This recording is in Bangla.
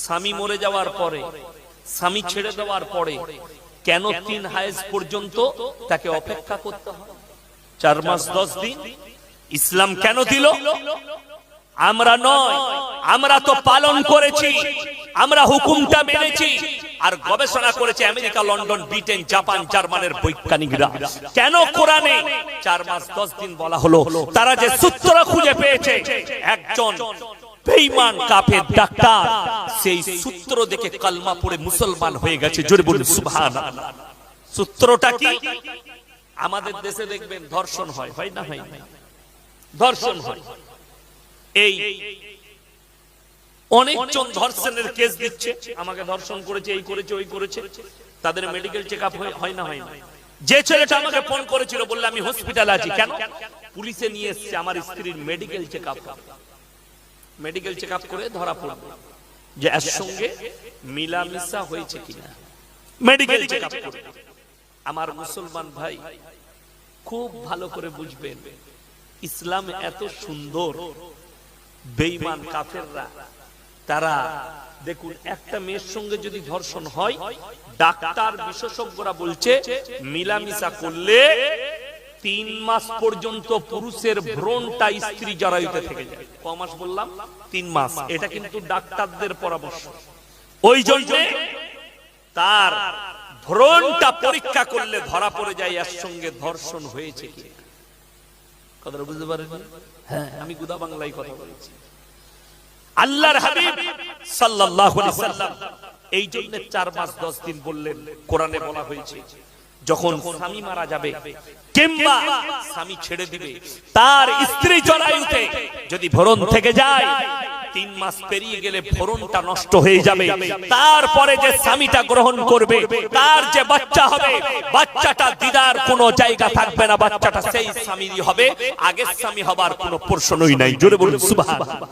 স্বামী মরে যাওয়ার পরে, স্বামী ছেড়ে দেওয়ার পরে কেন 3 হায়েজ পর্যন্ত তাকে অপেক্ষা করতে হয়? 4 মাস 10 দিন ইসলাম কেন দিল? আমরা নয়, আমরা তো পালন করেছি, আমরা হুকুমটা মেনেছি। আর গবেষণা করেছে আমেরিকা, লন্ডন, ব্রিটেন, জাপান, জার্মানের বৈজ্ঞানিকরা। কেন কোরআনে 4 মাস 10 দিন বলা হলো? তারা যে সূত্র খুঁজে পেয়েছে, একজন বেঈমান কাফের ডাক্তার সেই সূত্র দেখে কালমা পড়ে মুসলমান হয়ে গেছে। জোরে বলুন সুবহানাল্লাহ। সূত্রটা কি? আমাদের দেশে দেখবেন ধর্ষণ হয়, হয় না? হয় না? ধর্ষণ হয়। এই অনেকজন ধর্ষণের কেস দিচ্ছে, আমাকে ধর্ষণ করেছে, এই করেছে, ওই করেছে। তাদের মেডিকেল চেকআপ হয় না? হয় না? যে ছেলেটা আমাকে ফোন করেছিল, বললে আমি হসপিটালে আছি। কেন? পুলিশে নিয়ে এসেছে আমার স্ত্রীর মেডিকেল চেকআপ। মেডিকেল চেকআপ করে ধরা পড়বে যে এর সঙ্গে মিলামিশা হয়েছে কিনা, মেডিকেল চেকআপ করে। আমার মুসলমান ভাই খুব ভালো করে বুঝবেন, ইসলাম এত সুন্দর। বেঈমান কাফেররা তারা দেখুন, একটা মেয়ের সঙ্গে যদি ধর্ষণ হয়, ডাক্তার বিশেষজ্ঞরা বলছে মিলামিশা করলে 3 মাস পর্যন্ত পুরুষের ভ্রূণটা স্ত্রী জরায়ুতে থেকে যায়। ক মাস বললাম? 3 মাস। এটা কিন্তু ডাক্তারদের পরামর্শ। ওই জন্য তার ভ্রূণটা পরীক্ষা করলে ধরা পড়ে যায় এর সঙ্গে ধর্ষণ হয়েছে কি। কথাটা বুঝতে পারেন? হ্যাঁ, আমি গুদা বাংলায় কথা বলছি। আল্লাহর হাবিব সাল্লাল্লাহু আলাইহি সাল্লাম এই জন্য 4 মাস 10 দিন বললেন। কোরআনে বলা হয়েছে যখন স্বামী মারা যাবে কিংবা স্বামী ছেড়ে দিবে, তার স্ত্রী জরায়ুতে যদি ভ্রূণ থেকে যায়, 3 মাস পেরিয়ে গেলে ভ্রূণটা নষ্ট হয়ে যাবে। তারপরে যে স্বামীটা গ্রহণ করবে, তার যে বাচ্চা হবে, বাচ্চাটা দিদার কোনো জায়গা থাকবে না, বাচ্চাটা সেই স্বামীরই হবে। আগের স্বামী হবার কোনো প্রশ্নই নাই। জোরে বলুন সুবহানাল্লাহ।